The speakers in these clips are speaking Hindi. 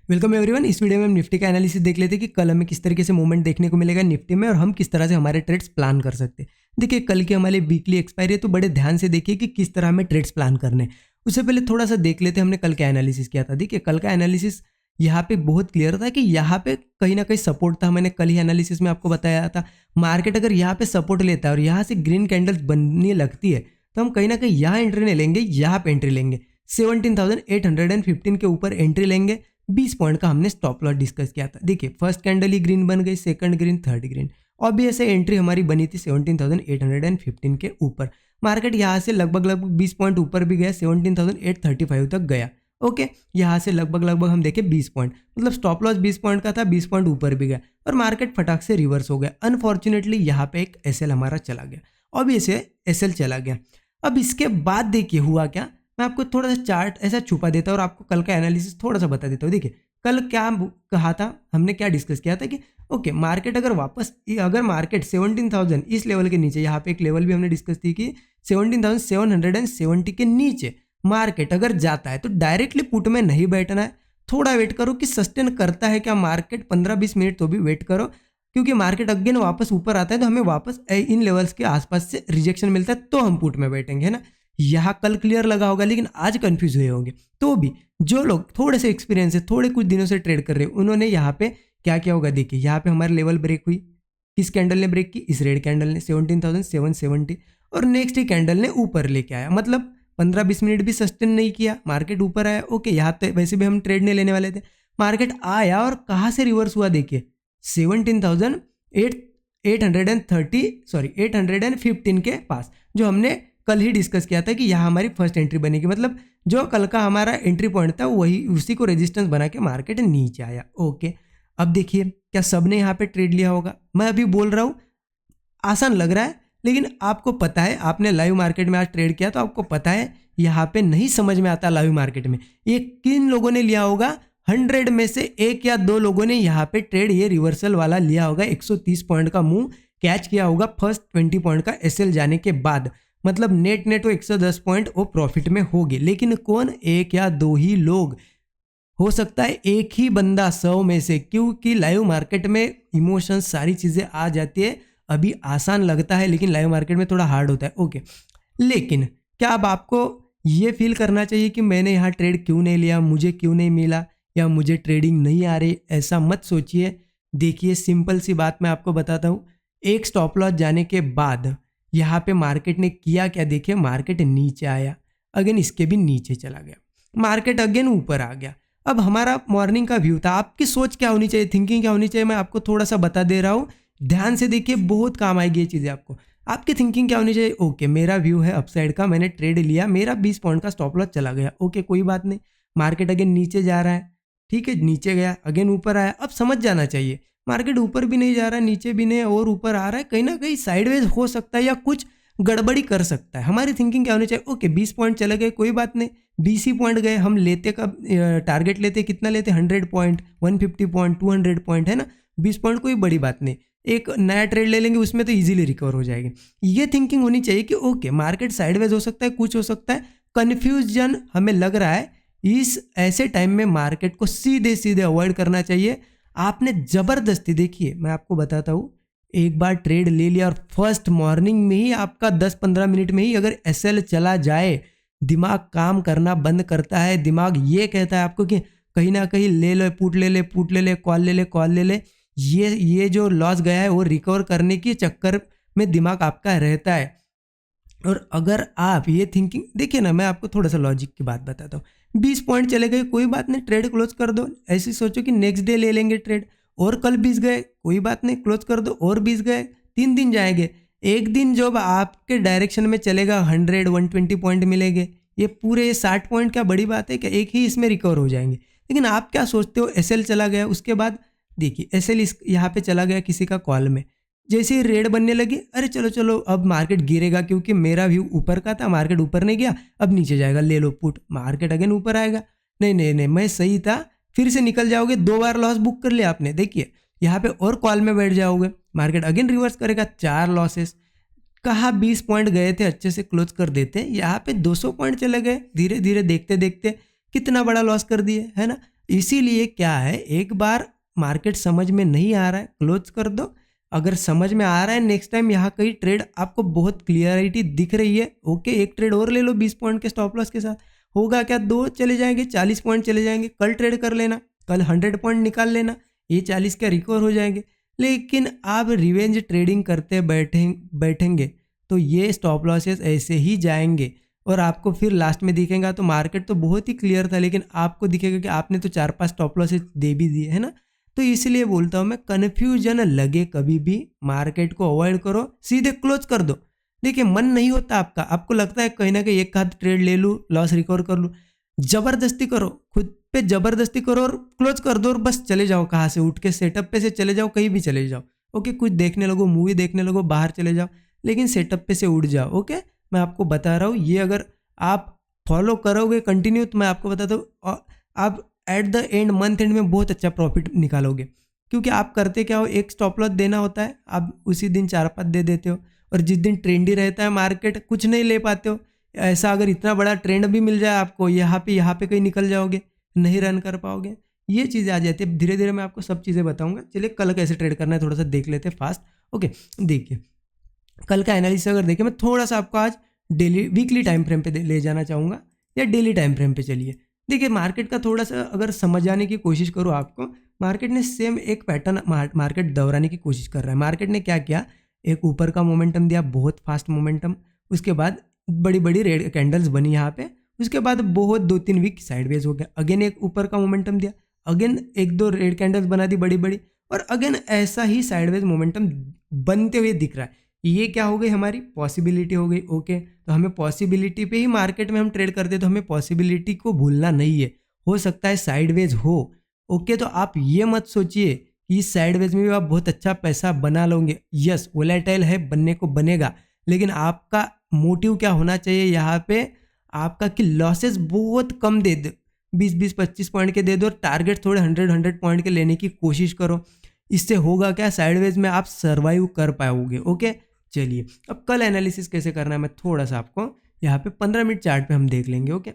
Welcome everyone. इस वीडियो में हम निफ्टी का एनालिसिस देख लेते हैं कि कल हमें किस तरीके से मूवमेंट देखने को मिलेगा निफ्टी में और हम किस तरह से हमारे ट्रेड्स प्लान कर सकते हैं। देखिए कल की हमारी वीकली एक्सपायरी है तो बड़े ध्यान से देखिए कि किस तरह हमें ट्रेड्स प्लान करने हैं। उससे पहले थोड़ा सा देख लेते हैं हमने कल क्या एनालिसिस किया था। देखिए कल का एनालिसिस यहाँ पे बहुत क्लियर था कि यहाँ पे कहीं ना कहीं सपोर्ट था। मैंने कल ही एनालिसिस में आपको बताया था मार्केट अगर यहाँ पे सपोर्ट लेता है और यहाँ से ग्रीन कैंडल्स बनने लगती है तो हम कहीं ना कहीं यहाँ एंट्री नहीं लेंगे, यहाँ पे एंट्री लेंगे। 17,815 के ऊपर एंट्री लेंगे। 20 पॉइंट का हमने स्टॉप लॉस डिस्कस किया था। देखिए फर्स्ट कैंडल ही ग्रीन बन गई, second green, third green. Obvious है एंट्री हमारी बनी थी 17,815 के ऊपर। मार्केट यहाँ से लगभग 20 पॉइंट ऊपर भी गया, 17,835 तक गया। ओके, यहाँ से लगभग हम देखें 20 पॉइंट, मतलब स्टॉप लॉस 20 पॉइंट का था, 20 पॉइंट ऊपर भी गया और मार्केट फटाक से रिवर्स हो गया। अनफॉर्चुनेटली यहाँ पे एक एसएल हमारा चला गया, ऑब्वियस है एसएल चला गया। अब इसके बाद देखिए हुआ क्या, मैं आपको थोड़ा सा चार्ट ऐसा छुपा देता हूँ और आपको कल का एनालिसिस थोड़ा सा बता देता हूँ। देखिए कल क्या कहा था, हमने क्या डिस्कस किया था कि ओके मार्केट अगर मार्केट 17,000 इस लेवल के नीचे, यहाँ पे एक लेवल भी हमने डिस्कस की कि 17,770 के नीचे मार्केट अगर जाता है तो डायरेक्टली पुट में नहीं बैठना है। थोड़ा वेट करो कि सस्टेन करता है क्या मार्केट, 15-20 मिनट तो भी वेट करो, क्योंकि मार्केट अगेन वापस ऊपर आता है तो हमें वापस इन लेवल्स के आसपास से रिजेक्शन मिलता है तो हम पुट में बैठेंगे, है ना। यहाँ कल क्लियर लगा होगा लेकिन आज कंफ्यूज हुए होंगे। तो भी जो लोग थोड़े से एक्सपीरियंस है, थोड़े कुछ दिनों से ट्रेड कर रहे हैं, उन्होंने यहाँ पे क्या किया होगा। देखिए यहाँ पे हमारी लेवल ब्रेक हुई, किस कैंडल ने ब्रेक की, इस रेड कैंडल ने 17,770, और नेक्स्ट ही कैंडल ने ऊपर लेके आया, मतलब 15-20 मिनट भी सस्टेन नहीं किया, मार्केट ऊपर आया। ओके, यहाँ पे वैसे भी हम ट्रेड नहीं लेने वाले थे, मार्केट आया और कहाँ से रिवर्स हुआ देखिए 815 के पास, जो हमने कल ही डिस्कस किया था कि यहाँ हमारी फर्स्ट एंट्री बनेगी। मतलब जो कल का हमारा एंट्री पॉइंट था वही, उसी को रेजिस्टेंस बना के मार्केट नीचे आया। ओके, अब देखिए क्या सबने यहाँ पे ट्रेड लिया होगा। मैं अभी बोल रहा हूँ आसान लग रहा है, लेकिन आपको पता है, आपने लाइव मार्केट में आज ट्रेड किया तो आपको पता है यहाँ पे नहीं समझ में आता लाइव मार्केट में ये किन लोगों ने लिया होगा। 100 में से 1 या 2 लोगों ने यहाँ पे ट्रेड ये रिवर्सल वाला लिया होगा। 130 पॉइंट का मूव कैच किया होगा फर्स्ट 20 पॉइंट का एसएल जाने के बाद, मतलब नेट वो 110 पॉइंट वो प्रॉफिट में होगी। लेकिन कौन, 1 या 2 ही लोग, हो सकता है एक ही बंदा 100 में से, क्योंकि लाइव मार्केट में इमोशंस सारी चीज़ें आ जाती है। अभी आसान लगता है लेकिन लाइव मार्केट में थोड़ा हार्ड होता है। ओके, लेकिन क्या अब आपको ये फील करना चाहिए कि मैंने यहाँ ट्रेड क्यों नहीं लिया, मुझे क्यों नहीं मिला, या मुझे ट्रेडिंग नहीं आ रही, ऐसा मत सोचिए। देखिए सिंपल सी बात मैं आपको बताता हूँ। एक स्टॉप लॉस जाने के बाद यहाँ पे मार्केट ने किया क्या, देखिए मार्केट नीचे आया, अगेन इसके भी नीचे चला गया, मार्केट अगेन ऊपर आ गया। अब हमारा मॉर्निंग का व्यू था, आपकी सोच क्या होनी चाहिए, थिंकिंग क्या होनी चाहिए, मैं आपको थोड़ा सा बता दे रहा हूँ, ध्यान से देखिए, बहुत काम आएगी ये चीज़ें आपको। आपकी थिंकिंग क्या होनी चाहिए, ओके मेरा व्यू है अपसाइड का, मैंने ट्रेड लिया, मेरा 20 पॉइंट का स्टॉप लॉस चला गया, ओके कोई बात नहीं, मार्केट अगेन नीचे जा रहा है, ठीक है, नीचे गया अगेन ऊपर आया। अब समझ जाना चाहिए मार्केट ऊपर भी नहीं जा रहा है, नीचे भी नहीं, और ऊपर आ रहा है, कहीं ना कहीं साइडवेज हो सकता है या कुछ गड़बड़ी कर सकता है। हमारी थिंकिंग क्या होनी चाहिए, ओके 20 पॉइंट चले गए कोई बात नहीं, 20 ही पॉइंट गए, हम लेते का टारगेट लेते कितना लेते, 100 पॉइंट, 150 पॉइंट, 200 पॉइंट, है ना। 20 पॉइंट कोई बड़ी बात नहीं, एक नया ट्रेड ले लेंगे उसमें तो इजीली रिकवर हो जाएगी। ये थिंकिंग होनी चाहिए कि ओके मार्केट साइडवेज हो सकता है, कुछ हो सकता है, कन्फ्यूजन हमें लग रहा है। इस ऐसे टाइम में मार्केट को सीधे अवॉइड करना चाहिए। आपने जबरदस्ती, देखिए मैं आपको बताता हूँ, एक बार ट्रेड ले लिया और फर्स्ट मॉर्निंग में ही आपका 10-15 मिनट में ही अगर एसएल चला जाए, दिमाग काम करना बंद करता है। दिमाग ये कहता है आपको कि कहीं ना कहीं ले लो, पुट ले ले, कॉल ले ले। ये जो लॉस गया है वो रिकवर करने के चक्कर में दिमाग आपका रहता है। और अगर आप ये थिंकिंग, देखिए ना मैं आपको थोड़ा सा लॉजिक की बात बताता हूँ, 20 पॉइंट चले गए कोई बात नहीं, ट्रेड क्लोज कर दो। ऐसे सोचो कि नेक्स्ट डे ले लेंगे ट्रेड, और कल 20 गए कोई बात नहीं, क्लोज कर दो, और 20 गए, 3 दिन जाएंगे। एक दिन जब आपके डायरेक्शन में चलेगा 100-120 पॉइंट मिलेंगे, ये पूरे 60 पॉइंट क्या बड़ी बात है, क्या एक ही इसमें रिकवर हो जाएंगे। लेकिन आप क्या सोचते हो, एसएल चला गया, उसके बाद देखिए एसएल यहाँ पे चला गया किसी का कॉल में, जैसे ही रेड बनने लगी, अरे चलो अब मार्केट गिरेगा, क्योंकि मेरा व्यू ऊपर का था, मार्केट ऊपर नहीं गया, अब नीचे जाएगा, ले लो पुट, मार्केट अगेन ऊपर आएगा। नहीं मैं सही था, फिर से निकल जाओगे, 2 बार लॉस बुक कर लिया आपने, देखिए यहाँ पे और कॉल में बैठ जाओगे, मार्केट अगेन रिवर्स करेगा, 4 लॉसेस। कहाँ 20 पॉइंट गए थे, अच्छे से क्लोज कर देते, यहाँ पे 200 पॉइंट चले गए, धीरे धीरे देखते देखते कितना बड़ा लॉस कर दिए, है ना। इसीलिए क्या है, एक बार मार्केट समझ में नहीं आ रहा है क्लोज कर दो, अगर समझ में आ रहा है नेक्स्ट टाइम यहाँ कहीं ट्रेड आपको बहुत क्लियरिटी दिख रही है, ओके एक ट्रेड और ले लो 20 पॉइंट के स्टॉप लॉस के साथ, होगा क्या, 2 चले जाएंगे, 40 पॉइंट चले जाएंगे, कल ट्रेड कर लेना, कल 100 पॉइंट निकाल लेना, ये 40 का रिकवर हो जाएंगे। लेकिन आप रिवेंज ट्रेडिंग करते बैठेंगे तो ये स्टॉप लॉसेस ऐसे ही जाएंगे और आपको फिर लास्ट में दिखेगा तो मार्केट तो बहुत ही क्लियर था, लेकिन आपको दिखेगा कि आपने तो 4-5 स्टॉप लॉसेस दे भी दिए है ना। तो इसलिए बोलता हूँ मैं, कन्फ्यूजन लगे कभी भी मार्केट को अवॉइड करो, सीधे क्लोज कर दो। देखिए मन नहीं होता आपका, आपको लगता है कहीं ना कहीं एक हाथ ट्रेड ले लूँ, लॉस रिकवर कर लूँ, जबरदस्ती करो, खुद पे जबरदस्ती करो और क्लोज कर दो और बस चले जाओ, कहाँ से उठ के सेटअप पे से चले जाओ, कहीं भी चले जाओ, ओके कुछ देखने लगो, मूवी देखने लगो, बाहर चले जाओ, लेकिन सेटअप पे से उठ जाओ, ओके। मैं आपको बता रहा हूँ, ये अगर आप फॉलो करोगे कंटिन्यू तो मैं आपको बताता हूँ आप at the end month and में बहुत अच्छा प्रॉफिट निकालोगे। क्योंकि आप करते क्या हो, एक स्टॉप लॉस देना होता है, आप उसी दिन 4-5 दे देते हो, और जिस दिन ट्रेंडी रहता है मार्केट कुछ नहीं ले पाते हो। ऐसा अगर इतना बड़ा ट्रेंड भी मिल जाए आपको, यहाँ पे कहीं निकल जाओगे, नहीं रन कर पाओगे, ये चीज़ें आ जाती है। धीरे धीरे मैं आपको सब चीज़ें बताऊंगा। चलिए कल कैसे ट्रेड करना है थोड़ा सा देख लेते हैं फास्ट, ओके। देखिए कल का एनालिसिस अगर देखें, मैं थोड़ा सा आपको आज डेली वीकली टाइम फ्रेम पे ले जाना चाहूँगा, या डेली टाइम फ्रेम पे चलिए। देखिए मार्केट का थोड़ा सा अगर समझाने की कोशिश करूँ आपको, मार्केट ने सेम एक पैटर्न मार्केट दोहराने की कोशिश कर रहा है। मार्केट ने क्या किया, एक ऊपर का मोमेंटम दिया, बहुत फास्ट मोमेंटम, उसके बाद बड़ी बड़ी रेड कैंडल्स बनी यहाँ पे, उसके बाद बहुत 2-3 वीक साइडवेज हो गया, अगेन एक ऊपर का मोमेंटम दिया, अगेन 1-2 रेड कैंडल्स बना दी बड़ी बड़ी, और अगेन ऐसा ही साइडवेज मोमेंटम बनते हुए दिख रहा है। ये क्या हो गई, हमारी पॉसिबिलिटी हो गई, ओके। तो हमें पॉसिबिलिटी पे ही मार्केट में हम ट्रेड करते हैं, तो हमें पॉसिबिलिटी को भूलना नहीं है, हो सकता है साइडवेज हो, ओके। तो आप ये मत सोचिए कि इस साइडवेज में भी आप बहुत अच्छा पैसा बना लोगे, यस वोलेटाइल है, बनने को बनेगा, लेकिन आपका मोटिव क्या होना चाहिए यहाँ पे, आपका कि लॉसेस बहुत कम दे दो, 20-20 25 पॉइंट के दे दो, टारगेट थोड़े 100 पॉइंट के लेने की कोशिश करो। इससे होगा क्या, साइडवेज में आप सर्वाइव कर पाओगे, ओके। चलिए अब कल एनालिसिस कैसे करना है मैं थोड़ा सा आपको यहाँ पे 15 मिनट चार्ट पे हम देख लेंगे, ओके।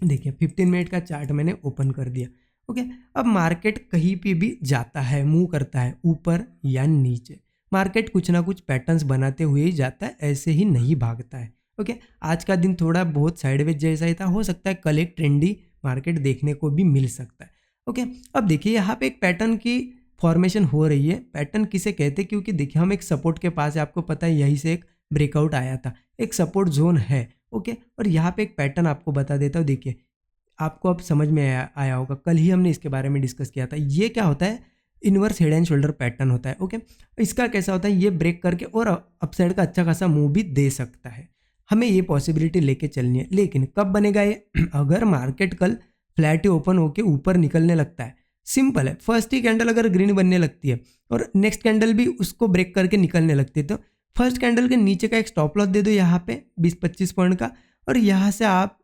देखिए 15 मिनट का चार्ट मैंने ओपन कर दिया, ओके। अब मार्केट कहीं पे भी जाता है, मूव करता है ऊपर या नीचे, मार्केट कुछ ना कुछ पैटर्न्स बनाते हुए ही जाता है, ऐसे ही नहीं भागता है, ओके। आज का दिन थोड़ा बहुत साइडवेज जैसा ही था, हो सकता है कल एक ट्रेंडी मार्केट देखने को भी मिल सकता है, ओके। अब देखिए यहाँ पे एक पैटर्न की फॉर्मेशन हो रही है। पैटर्न किसे कहते हैं, क्योंकि देखिए हम एक सपोर्ट के पास है, आपको पता है यहीं से एक ब्रेकआउट आया था, एक सपोर्ट जोन है, ओके। और यहाँ पे एक पैटर्न आपको बता देता हूँ, देखिए आपको अब समझ में आया होगा, कल ही हमने इसके बारे में डिस्कस किया था। ये क्या होता है, inverse head and shoulder pattern होता है, ओके। इसका कैसा होता है, ये ब्रेक करके और अपसाइड का अच्छा खासा मूव भी दे सकता है, हमें ये पॉसिबिलिटी लेके चलनी है। लेकिन कब बनेगा ये, अगर मार्केट कल फ्लैट ओपन होके ऊपर निकलने लगता है, सिंपल है, फर्स्ट ही कैंडल अगर ग्रीन बनने लगती है और नेक्स्ट कैंडल भी उसको ब्रेक करके निकलने लगती है, तो फर्स्ट कैंडल के नीचे का एक स्टॉप लॉस दे दो यहाँ पे 20-25 पॉइंट का, और यहाँ से आप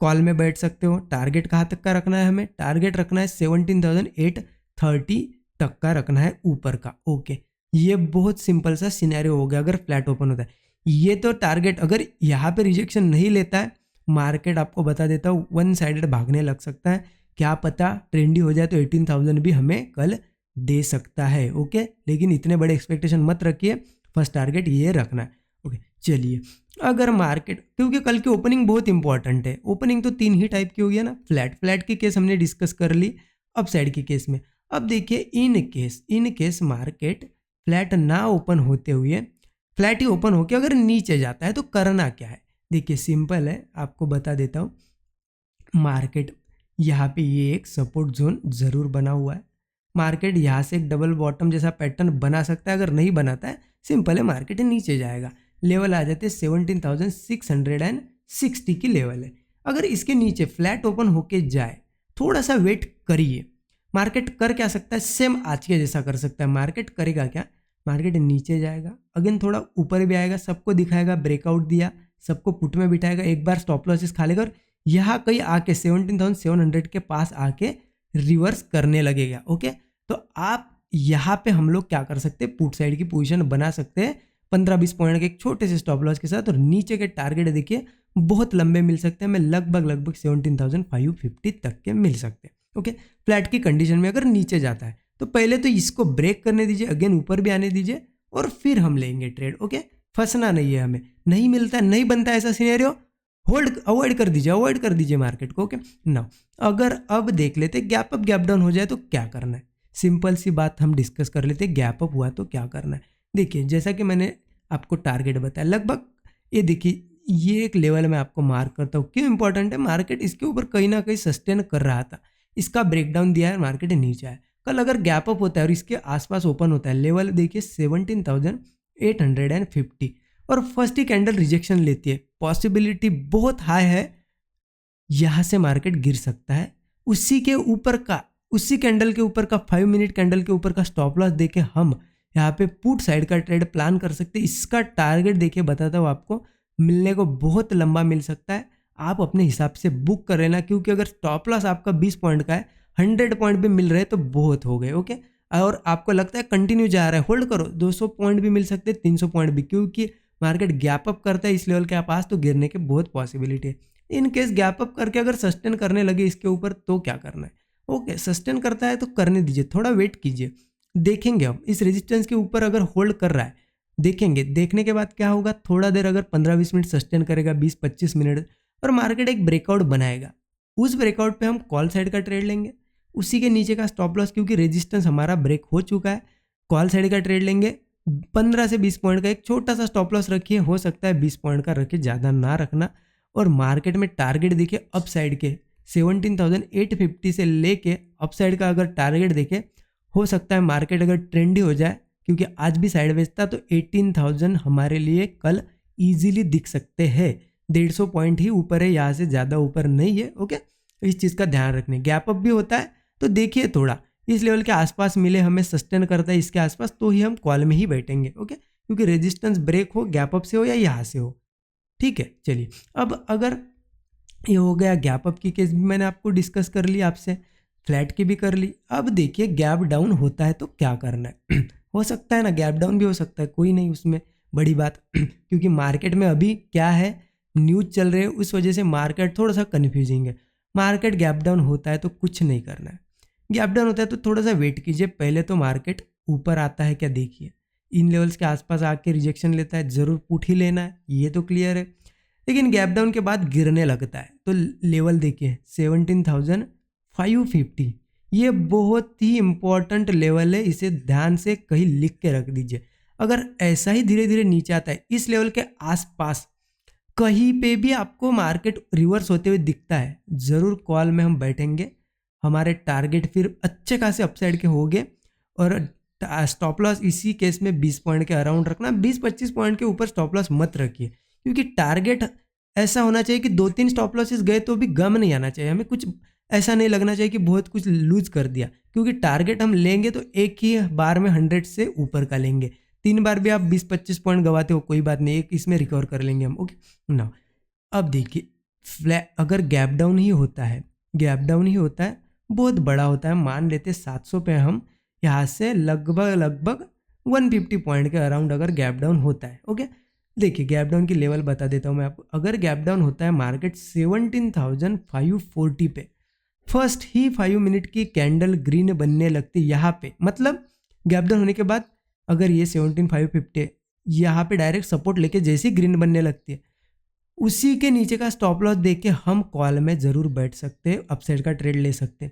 कॉल में बैठ सकते हो। टारगेट कहाँ तक का रखना है, हमें टारगेट रखना है 17,830 तक का रखना है ऊपर का, ओके। ये बहुत सिंपल सा सिनेरियो हो गया अगर फ्लैट ओपन होता है। ये तो टारगेट अगर यहाँ पे रिजेक्शन नहीं लेता है मार्केट, आपको बता देता हूँ वन साइडेड भागने लग सकता है, क्या पता ट्रेंडी हो जाए तो 18,000 भी हमें कल दे सकता है, ओके। लेकिन इतने बड़े एक्सपेक्टेशन मत रखिए, फर्स्ट टारगेट ये रखना है, ओके। चलिए अगर मार्केट, क्योंकि कल की ओपनिंग बहुत इंपॉर्टेंट है, ओपनिंग तो 3 ही टाइप की होगी ना, फ्लैट की केस हमने डिस्कस कर ली, अप साइड की केस में। अब देखिए इन केस मार्केट फ्लैट ना ओपन होते हुए, फ्लैट ही ओपन होके अगर नीचे जाता है तो करना क्या है, देखिए सिंपल है, आपको बता देता हूँ। मार्केट यहाँ पे ये एक सपोर्ट जोन जरूर बना हुआ है, मार्केट यहाँ से एक डबल बॉटम जैसा पैटर्न बना सकता है, अगर नहीं बनाता है सिंपल है मार्केट नीचे जाएगा, लेवल आ जाते हैं 17,660 की लेवल है। अगर इसके नीचे फ्लैट ओपन होके जाए, थोड़ा सा वेट करिए, मार्केट कर क्या सकता है, सेम आज के जैसा कर सकता है। मार्केट करेगा क्या, मार्केट नीचे जाएगा, अगेन थोड़ा ऊपर भी आएगा, सबको दिखाएगा ब्रेकआउट दिया, सबको पुट में बिठाएगा, एक बार स्टॉप लॉसेस खा लेगा और यहाँ कहीं आके 17,700 के पास आके रिवर्स करने लगेगा, ओके। तो आप यहाँ पे हम लोग क्या कर सकते हैं, पुट साइड की पोजीशन बना सकते हैं 15-20 पॉइंट के एक छोटे से स्टॉप लॉस के साथ, और नीचे के टारगेट देखिए बहुत लंबे मिल सकते हैं, हमें लगभग 17,550 तक के मिल सकते हैं, ओके, फ्लैट की कंडीशन में अगर नीचे जाता है तो पहले तो इसको ब्रेक करने दीजिए, अगेन ऊपर भी आने दीजिए और फिर हम लेंगे ट्रेड। ओके, फंसना नहीं है हमें, नहीं मिलता नहीं बनता ऐसा सिनेरियो, होल्ड अवॉइड कर दीजिए मार्केट को। ओके ना, अगर अब देख लेते गैप अप गैप डाउन हो जाए तो क्या करना है, सिंपल सी बात हम डिस्कस कर लेते, गैप अप हुआ तो क्या करना है। देखिए जैसा कि मैंने आपको टारगेट बताया लगभग, ये देखिए ये एक लेवल मैं आपको मार्क करता हूँ, क्यों इंपॉर्टेंट है, मार्केट इसके ऊपर कहीं ना कहीं सस्टेन कर रहा था, इसका ब्रेकडाउन दिया है, मार्केट नीचे आया। कल अगर गैप अप होता है और इसके आसपास ओपन होता है, लेवल देखिए 17,850 और फर्स्ट ही कैंडल रिजेक्शन लेती है, पॉसिबिलिटी बहुत हाई है यहां से मार्केट गिर सकता है। उसी के ऊपर का, उसी कैंडल के ऊपर का 5 मिनट कैंडल के ऊपर का स्टॉप लॉस देके हम यहाँ पे पुट साइड का ट्रेड प्लान कर सकते हैं। इसका टारगेट देखिए बताता हूँ आपको, मिलने को बहुत लंबा मिल सकता है, आप अपने हिसाब से बुक कर लेना, क्योंकि अगर स्टॉप लॉस आपका 20 पॉइंट का है, 100 पॉइंट भी मिल रहे हैं तो बहुत हो गए। ओके, और आपको लगता है कंटिन्यू जा रहा है, होल्ड करो, 200 पॉइंट भी मिल सकते हैं, 300 पॉइंट भी, क्योंकि मार्केट गैप अप करता है इस लेवल के पास तो गिरने की बहुत पॉसिबिलिटी है। इन केस गैप अप करके अगर सस्टेन करने लगे इसके ऊपर तो क्या करना है। ओके, सस्टेन करता है तो करने दीजिए, थोड़ा वेट कीजिए, देखेंगे हम इस रेजिस्टेंस के ऊपर अगर होल्ड कर रहा है, देखेंगे, देखने के बाद क्या होगा, थोड़ा देर अगर 15-20 मिनट सस्टेन करेगा, 20-25 मिनट, और मार्केट एक ब्रेकआउट बनाएगा, उस ब्रेकआउट पे हम कॉल साइड का ट्रेड लेंगे, उसी के नीचे का स्टॉप लॉस, क्योंकि रेजिस्टेंस हमारा ब्रेक हो चुका है, कॉल साइड का ट्रेड लेंगे, 15 से 20 पॉइंट का एक छोटा सा स्टॉप लॉस रखिए, हो सकता है 20 पॉइंट का रखिए, ज़्यादा ना रखना। और मार्केट में टारगेट देखिए अप साइड के 17,850 से लेके अप साइड का अगर टारगेट देखें, हो सकता है मार्केट अगर ट्रेंडी हो जाए, क्योंकि आज भी साइडवेज था, तो 18,000 हमारे लिए कल इजीली दिख सकते हैं, 150 पॉइंट ही ऊपर है, यहाँ से ज़्यादा ऊपर नहीं है। ओके, इस चीज़ का ध्यान रखने, गैप अप भी होता है तो देखिए थोड़ा इस लेवल के आसपास मिले, हमें सस्टेन करता है इसके आसपास, तो ही हम कॉल में ही बैठेंगे। ओके, क्योंकि रेजिस्टेंस ब्रेक हो, गैप अप से हो या यहाँ से हो। ठीक है, चलिए अब अगर ये हो गया गैप अप की केस भी मैंने आपको डिस्कस कर ली आपसे, फ्लैट की भी कर ली। अब देखिए गैप डाउन होता है तो क्या करना है हो सकता है ना गैप डाउन भी हो सकता है, कोई नहीं उसमें बड़ी बात क्योंकि मार्केट में अभी क्या है, न्यूज चल रहे हैं, उस वजह से मार्केट थोड़ा सा कन्फ्यूजिंग है। मार्केट गैप डाउन होता है तो कुछ नहीं करना है, गैप डाउन होता है तो थोड़ा सा वेट कीजिए, पहले तो मार्केट ऊपर आता है क्या देखिए, इन लेवल्स के आसपास आके रिजेक्शन लेता है, जरूर पुट ही लेना है, ये तो क्लियर है। लेकिन गैप डाउन के बाद गिरने लगता है तो लेवल देखिए 17,550, ये बहुत ही इंपॉर्टेंट लेवल है, इसे ध्यान से कहीं लिख के रख दीजिए। अगर ऐसा ही धीरे धीरे नीचे आता है, इस लेवल के आसपास कहीं पे भी आपको मार्केट रिवर्स होते हुए दिखता है, जरूर कॉल में हम बैठेंगे, हमारे टारगेट फिर अच्छे खासे अपसाइड के होंगे, और स्टॉप लॉस इसी केस में 20 पॉइंट के अराउंड रखना, 20-25 पॉइंट के ऊपर स्टॉप लॉस मत रखिए, क्योंकि टारगेट ऐसा होना चाहिए कि 2-3 स्टॉप लॉसेस गए तो भी गम नहीं आना चाहिए, हमें कुछ ऐसा नहीं लगना चाहिए कि बहुत कुछ लूज कर दिया, क्योंकि टारगेट हम लेंगे तो एक ही बार में 100 से ऊपर का लेंगे, 3 बार भी आप 20-25 पॉइंट गवाते हो कोई बात नहीं, एक इसमें रिकवर कर लेंगे हम। ओके ना, अब देखिए फ्लैट अगर गैप डाउन ही होता है, गैप डाउन ही होता है, बहुत बड़ा होता है, मान लेते 700 पे हम यहाँ से लगभग 150 पॉइंट के अराउंड अगर गैप डाउन होता है। ओके, देखिए गैप डाउन की लेवल बता देता हूँ मैं आपको, अगर गैप डाउन होता है मार्केट 17,540 पे, फर्स्ट ही 5 मिनट की कैंडल ग्रीन बनने लगती है यहाँ पे, मतलब गैप डाउन होने के बाद अगर ये 17,550 यहाँ पे डायरेक्ट सपोर्ट लेके जैसे ही ग्रीन बनने लगती है, उसी के नीचे का स्टॉप लॉस देख के हम कॉल में जरूर बैठ सकते हैं, अपसाइड का ट्रेड ले सकते हैं।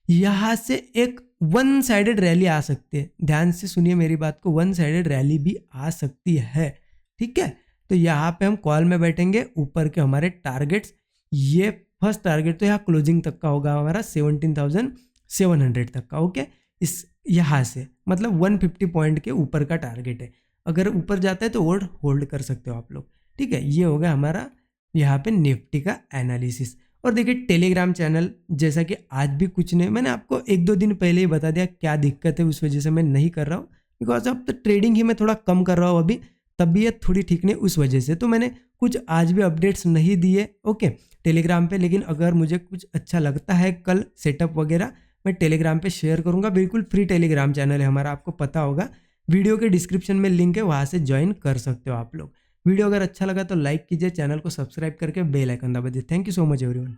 यहाँ से एक वन साइडेड रैली आ सकती है, ध्यान से सुनिए मेरी बात को, वन साइडेड रैली भी आ सकती है। ठीक है, तो यहाँ पे हम कॉल में बैठेंगे, ऊपर के हमारे टारगेट्स, ये फर्स्ट टारगेट तो यहाँ क्लोजिंग तक का होगा हमारा 17,700 तक का। ओके, इस यहाँ से मतलब 150 पॉइंट के ऊपर का टारगेट है, अगर ऊपर जाता है तो और होल्ड कर सकते हो आप लोग। ठीक है, ये होगा हमारा यहाँ पे निफ्टी का एनालिसिस। और देखिए टेलीग्राम चैनल, जैसा कि आज भी कुछ नहीं, मैंने आपको 1-2 दिन पहले ही बता दिया क्या दिक्कत है, उस वजह से मैं नहीं कर रहा हूँ, बिकॉज अब तो ट्रेडिंग ही मैं थोड़ा कम कर रहा हूँ अभी, तबीयत थोड़ी ठीक नहीं उस वजह से, तो मैंने कुछ आज भी अपडेट्स नहीं दिए ओके टेलीग्राम पे। लेकिन अगर मुझे कुछ अच्छा लगता है कल सेटअप वगैरह, मैं टेलीग्राम पे शेयर करूँगा, बिल्कुल फ्री टेलीग्राम चैनल है हमारा, आपको पता होगा, वीडियो के डिस्क्रिप्शन में लिंक है, वहाँ से ज्वाइन कर सकते हो आप लोग। वीडियो अगर अच्छा लगा तो लाइक कीजिए, चैनल को सब्सक्राइब करके बेल आइकन दबा दीजिए। Thank you so much everyone.